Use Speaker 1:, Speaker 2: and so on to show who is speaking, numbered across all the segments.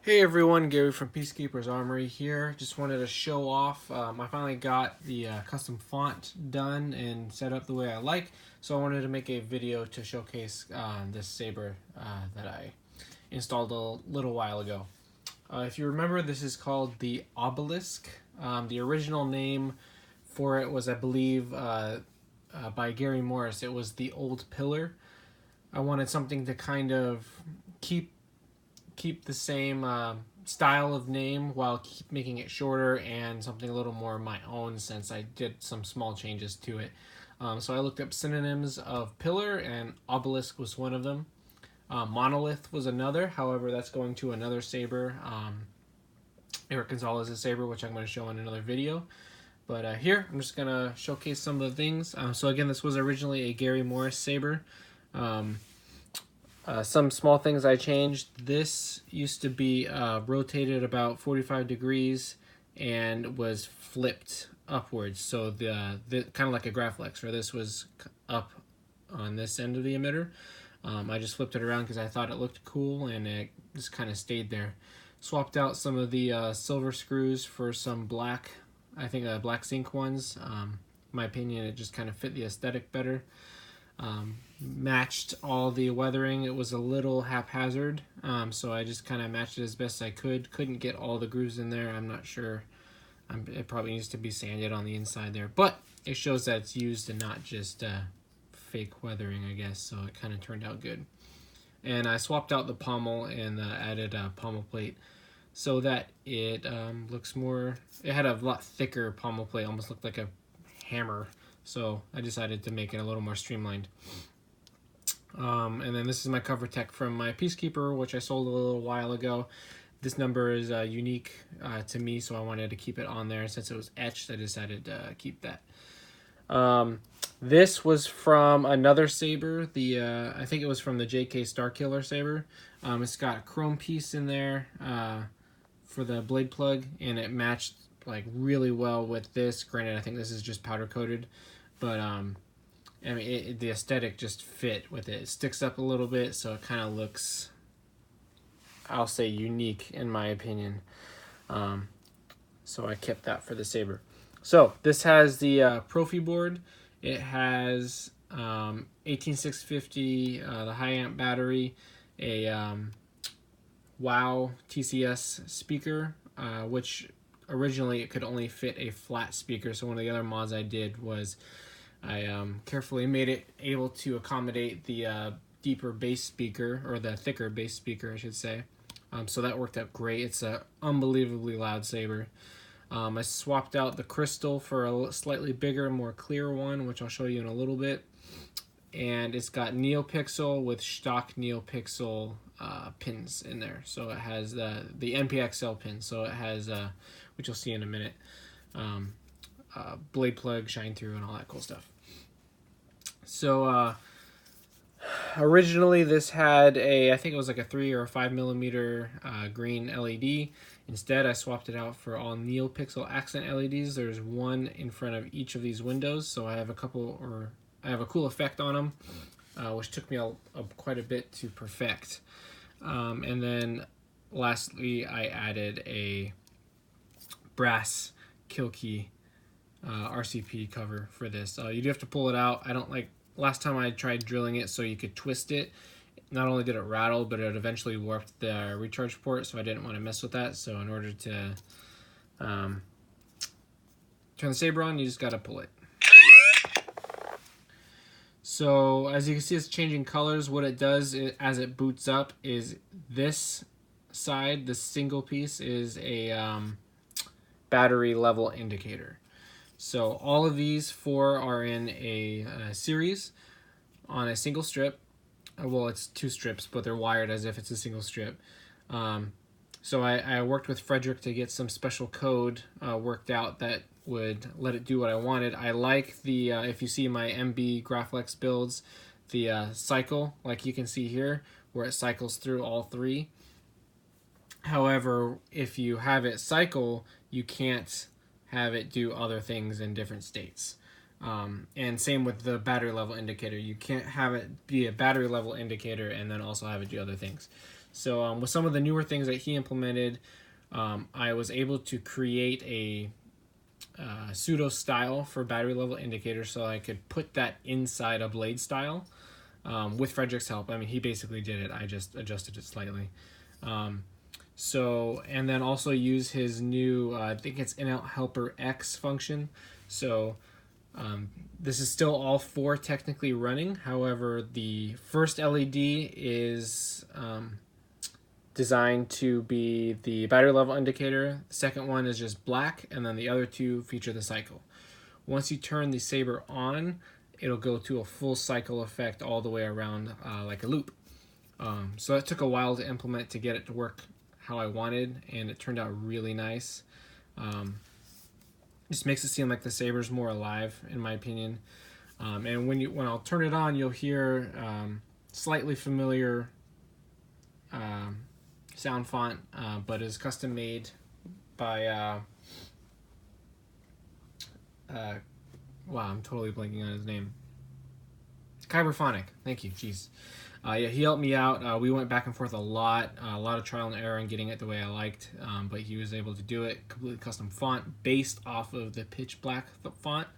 Speaker 1: Hey everyone, Gary from Peacekeeper's Armory here. Just wanted to show off. I finally got the custom font done and set up the way I like, so I wanted to make a video to showcase this saber that I installed a little while ago. If you remember, this is called the Obelisk. The original name for it was, I believe, by Gary Morris. It was the Old Pillar. I wanted something to kind of keep the same style of name while keep making it shorter and something a little more my own, since I did some small changes to it. So I looked up synonyms of pillar, and obelisk was one of them. Monolith was another. However, that's going to another saber, Eric Gonzalez's saber, which I'm going to show in another video. But here, I'm just going to showcase some of the things. So again, this was originally a Gary Morris saber. Some small things I changed. This used to be rotated about 45 degrees and was flipped upwards. So the kind of like a Graflex, where this was up on this end of the emitter. I just flipped it around because I thought it looked cool, and it just kind of stayed there. Swapped out some of the silver screws for some black, I think black zinc ones. In my opinion, it just kind of fit the aesthetic better. Matched all the weathering. It was a little haphazard, so I just kind of matched it as best I could. Couldn't get all the grooves in there. I'm not sure. It probably needs to be sanded on the inside there, but it shows that it's used and not just fake weathering, I guess, so it kind of turned out good. And I swapped out the pommel and added a pommel plate so that it looks more, it had a lot thicker pommel plate, almost looked like a hammer, so I decided to make it a little more streamlined. And then this is my cover tech from my Peacekeeper, which I sold a little while ago. This number is unique to me, so I wanted to keep it on there. Since it was etched, I decided to keep that. This was from another saber. I think it was from the JK Starkiller saber. It's got a chrome piece in there for the blade plug, and it matched like really well with this. Granted, I think this is just powder coated, but I mean, the aesthetic just fit with it. It sticks up a little bit, so it kind of looks, I'll say, unique in my opinion. So I kept that for the saber. So this has the Profi board. It has 18650, the high amp battery, a WOW TCS speaker, which originally it could only fit a flat speaker. So one of the other mods I did was I carefully made it able to accommodate the deeper bass speaker, or the thicker bass speaker, I should say. So that worked out great. It's an unbelievably loud saber. I swapped out the crystal for a slightly bigger, more clear one, which I'll show you in a little bit. And it's got NeoPixel with stock NeoPixel pins in there. So it has the NPXL pin. So it has, which you'll see in a minute, blade plug, shine through, and all that cool stuff. So originally this had I think it was like a 3 or 5 millimeter green LED. Instead, I swapped it out for all NeoPixel accent LEDs. There's one in front of each of these windows, so I have a cool effect on them, which took me quite a bit to perfect. And then lastly, I added a brass kill key RCP cover for this. You do have to pull it out. I don't like, last time I tried drilling it so you could twist it. Not only did it rattle, but it eventually warped the recharge port, so I didn't want to mess with that. So in order to turn the saber on, you just got to pull it. So as you can see, it's changing colors. What it does as it boots up is this side, the single piece, is a battery level indicator. So all of these 4 are in a series on a single strip. Well, it's 2 strips, but they're wired as if it's a single strip. So I worked with Frederick to get some special code worked out that would let it do what I wanted. I like the, if you see my MB Graflex builds, the cycle, like you can see here, where it cycles through all 3. However, if you have it cycle, you can't have it do other things in different states. And same with the battery level indicator. You can't have it be a battery level indicator and then also have it do other things. So with some of the newer things that he implemented, I was able to create a pseudo style for battery level indicator, so I could put that inside a blade style with Frederick's help. I mean, he basically did it. I just adjusted it slightly. And then also use his new, I think it's In-Out Helper X function. So this is still all 4 technically running. However, the first LED is designed to be the battery level indicator. The second one is just black, and then the other 2 feature the cycle. Once you turn the Saber on, it'll go to a full cycle effect all the way around like a loop. So that took a while to implement to get it to work how I wanted, and it turned out really nice. Just makes it seem like the Saber's more alive, in my opinion. And when I'll turn it on, you'll hear slightly familiar sound font, but is custom made by wow, I'm totally blanking on his name. Kyberphonic. Thank you. Jeez. Yeah, he helped me out. We went back and forth a lot of trial and error in getting it the way I liked, but he was able to do it. Completely custom font based off of the pitch black font.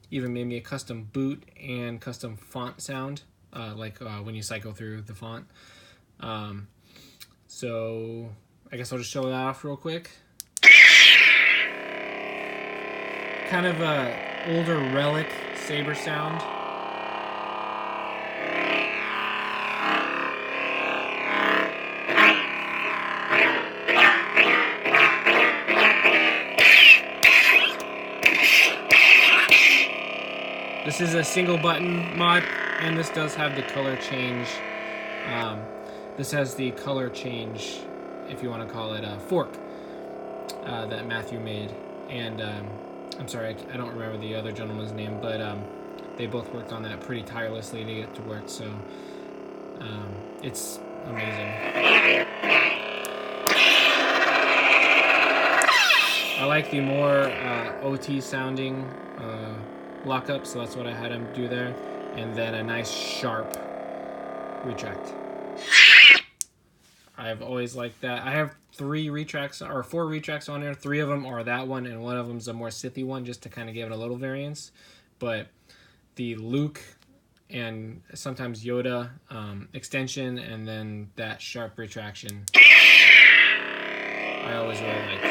Speaker 1: Even made me a custom boot and custom font sound, when you cycle through the font. So I guess I'll just show that off real quick. Kind of a older Relic Saber sound. This is a single button mod, and this does have the color change. This has the color change, if you want to call it a fork, that Matthew made. And I'm sorry, I don't remember the other gentleman's name, but they both worked on that pretty tirelessly to get it to work, so it's amazing. I like the more OT sounding lockup, so that's what I had him do there, and then a nice sharp retract. I've always liked that. I have 4 retracts on there. 3 of them are that one, and one of them's a more Sithy one, just to kind of give it a little variance. But the Luke and sometimes Yoda extension, and then that sharp retraction, I always really like.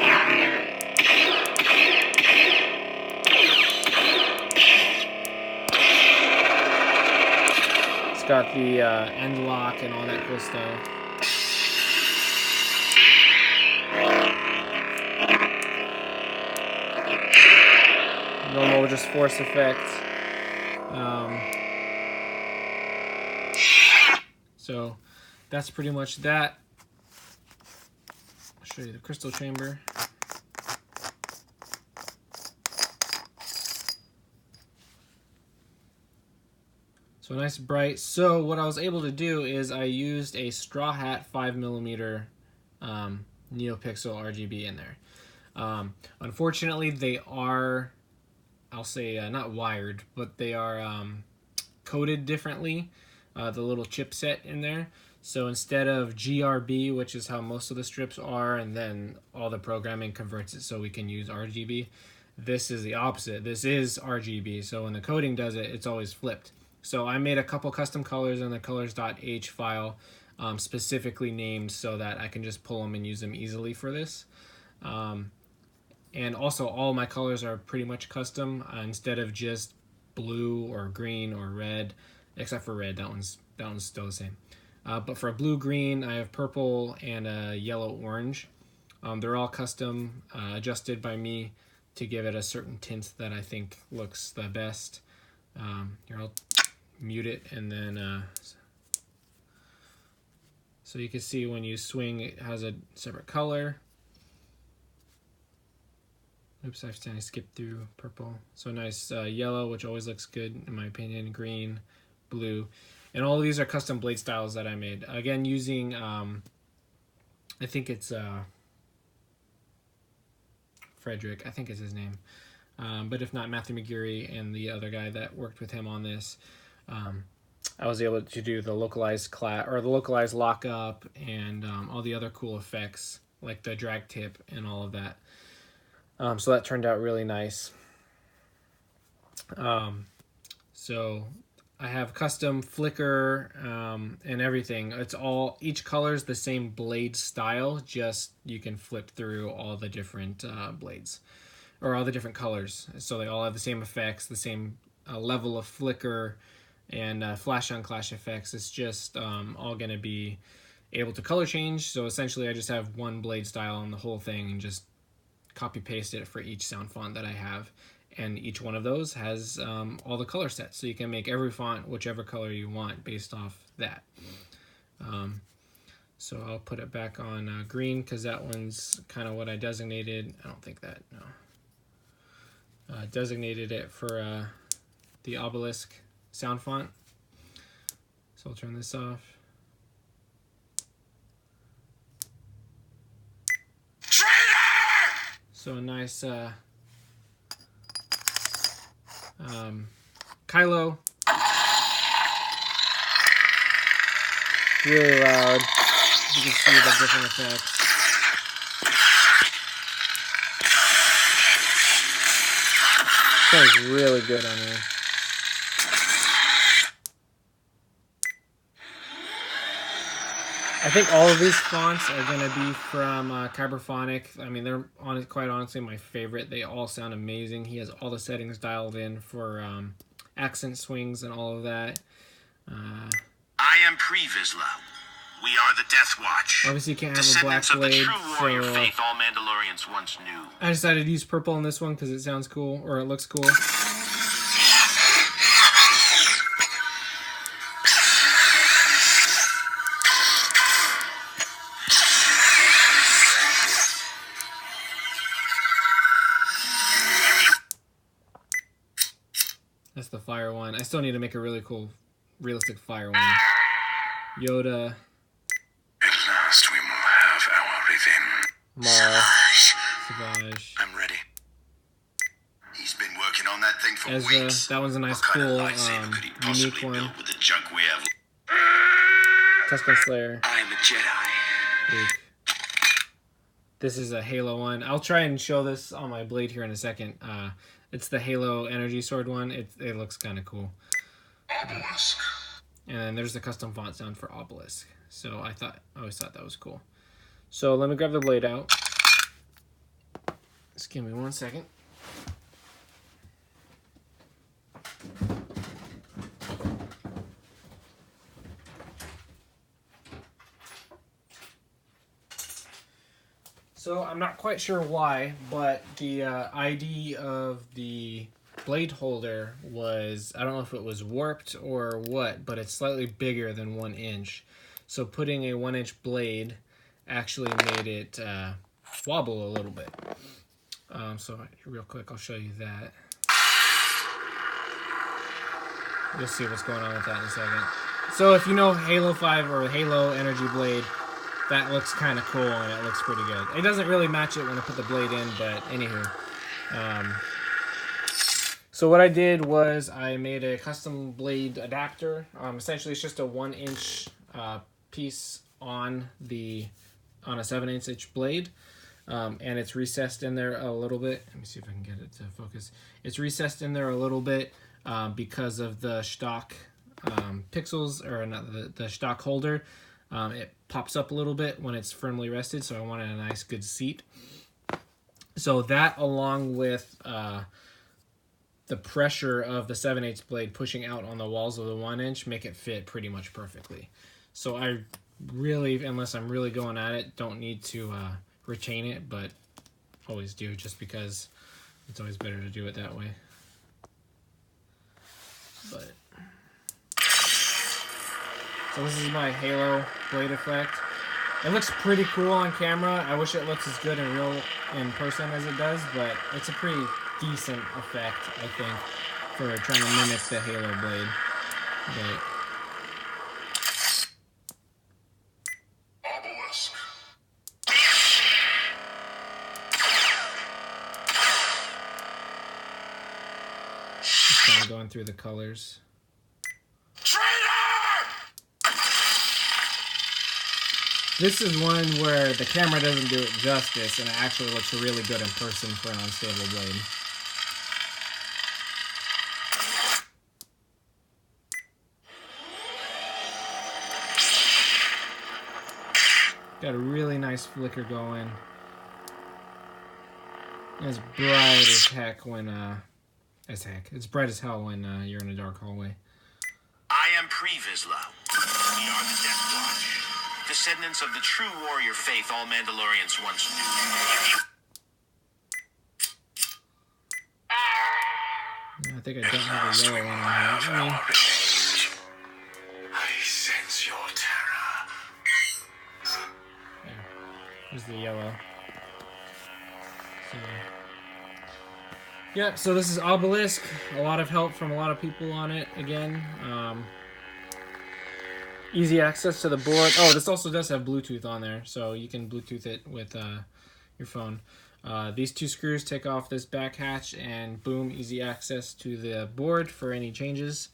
Speaker 1: It's got the end lock and all that cool stuff. Normal, just force effect. So that's pretty much that. I'll show you the crystal chamber. So nice bright. So what I was able to do is I used a Straw Hat 5mm NeoPixel RGB in there. Unfortunately, they are, I'll say not wired, but they are coded differently, the little chipset in there. So instead of GRB, which is how most of the strips are, and then all the programming converts it so we can use RGB, this is the opposite. This is RGB, so when the coding does it, it's always flipped. So I made a couple custom colors in the colors.h file, specifically named so that I can just pull them and use them easily for this. And also all my colors are pretty much custom, instead of just blue or green or red, except for red. That one's still the same. But for blue, green, I have purple and a yellow, orange. They're all custom, adjusted by me to give it a certain tint that I think looks the best. Here, I'll mute it, and then so you can see when you swing, it has a separate color. Oops, I skipped through purple. So nice yellow, which always looks good in my opinion, green, blue. And all of these are custom blade styles that I made. Again, using, I think it's Frederick, I think is his name. But if not, Matthew McGurry and the other guy that worked with him on this. I was able to do the localized the localized lockup and all the other cool effects like the drag tip and all of that. So that turned out really nice. So I have custom flicker and everything. It's all, each color is the same blade style, just you can flip through all the different blades or all the different colors. So they all have the same effects, the same level of flicker and flash on clash effects. It's just all going to be able to color change. So essentially I just have one blade style on the whole thing and just copy paste it for each sound font that I have. And each one of those has all the color sets. So you can make every font whichever color you want based off that. So I'll put it back on green because that one's kind of what I designated. I don't think that, no. Designated it for the Obelisk sound font. So I'll turn this off. So a nice Kylo. Really loud. You can see the different effects. Sounds really good on here. I think all of these fonts are going to be from Kyberphonic. I mean, they're quite honestly my favorite. They all sound amazing. He has all the settings dialed in for accent swings and all of that.
Speaker 2: I am Pre-Vizsla. We are the Death Watch.
Speaker 1: Obviously, you can't have a black blade.
Speaker 2: Descendants of the true warrior faith all Mandalorians once knew.
Speaker 1: I decided to use purple in this one because it sounds cool, or it looks cool. That's the fire one. I still need to make a really cool, realistic fire one. Yoda.
Speaker 2: At last we will have our revenge.
Speaker 1: Maul. Savage.
Speaker 2: I'm ready. He's been working on that thing for
Speaker 1: Ezra.
Speaker 2: weeks.
Speaker 1: That one's a nice, cool, unique one.
Speaker 2: With the junk we have.
Speaker 1: Tusken Slayer.
Speaker 2: I am a Jedi.
Speaker 1: Luke. This is a Halo one. I'll try and show this on my blade here in a second. It's the Halo Energy Sword one. It looks kind of cool.
Speaker 2: Obelisk.
Speaker 1: And then there's the custom font sound for Obelisk. So I always thought that was cool. So let me grab the blade out. Just give me 1 second. So I'm not quite sure why, but the ID of the blade holder was, I don't know if it was warped or what, but it's slightly bigger than 1 inch. So putting a 1 inch blade actually made it wobble a little bit. So real quick, I'll show you that. You'll see what's going on with that in a second. So if you know Halo 5 or Halo Energy Blade, that looks kind of cool and it looks pretty good. It doesn't really match it when I put the blade in, but anywho. So what I did was I made a custom blade adapter. Essentially, it's just a 1 inch piece on a 7/8 inch blade. And it's recessed in there a little bit. Let me see if I can get it to focus. It's recessed in there a little bit because of the stock pixels, or not the stock holder. It pops up a little bit when it's firmly rested, so I wanted a nice good seat. So that, along with the pressure of the 7/8 blade pushing out on the walls of the 1 inch, make it fit pretty much perfectly. So I really, unless I'm really going at it, don't need to retain it, but always do, just because it's always better to do it that way. But so this is my Halo blade effect. It looks pretty cool on camera. I wish it looks as good in person as it does, but it's a pretty decent effect, I think, for trying to mimic the Halo blade. But
Speaker 2: Obelisk.
Speaker 1: just kind of going through the colors.
Speaker 2: Traitor!
Speaker 1: This is one where the camera doesn't do it justice, and it actually looks really good in person for an unstable blade. Got a really nice flicker going. It's bright as heck when, it's bright as hell when you're in a dark hallway.
Speaker 2: I am Pre-Vizsla. We are the Death Watch. Descendants of the true warrior faith all Mandalorians once knew.
Speaker 1: I think I don't have a yellow one on here.
Speaker 2: I sense your terror.
Speaker 1: There. There's the yellow. So, yeah, so this is Obelisk. A lot of help from a lot of people on it again. Easy access to the board. Oh, this also does have Bluetooth on there, so you can Bluetooth it with your phone. These two screws take off this back hatch, and boom, easy access to the board for any changes.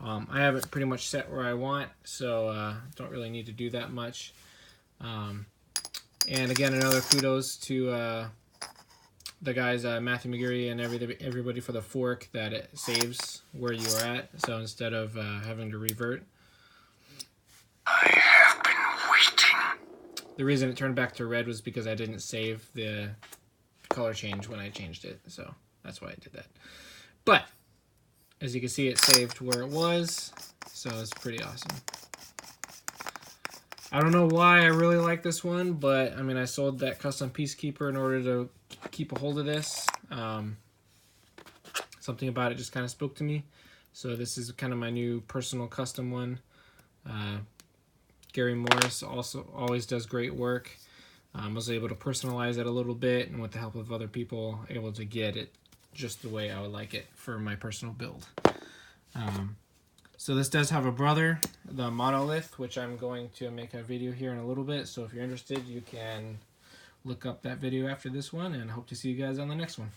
Speaker 1: I have it pretty much set where I want, so don't really need to do that much. And again, another kudos to the guys, Matthew McGarry and everybody for the fork that it saves where you are at. So instead of having to revert.
Speaker 2: I have been waiting.
Speaker 1: The reason it turned back to red was because I didn't save the color change when I changed it. So that's why I did that. But as you can see, it saved where it was. So it's pretty awesome. I don't know why I really like this one, but I mean, I sold that custom Peacekeeper in order to keep a hold of this. Something about it just kind of spoke to me. So this is kind of my new personal custom one. Gary Morris also always does great work. I was able to personalize it a little bit, and with the help of other people, able to get it just the way I would like it for my personal build. So this does have a brother, the Monolith, which I'm going to make a video here in a little bit. So if you're interested, you can look up that video after this one, and hope to see you guys on the next one.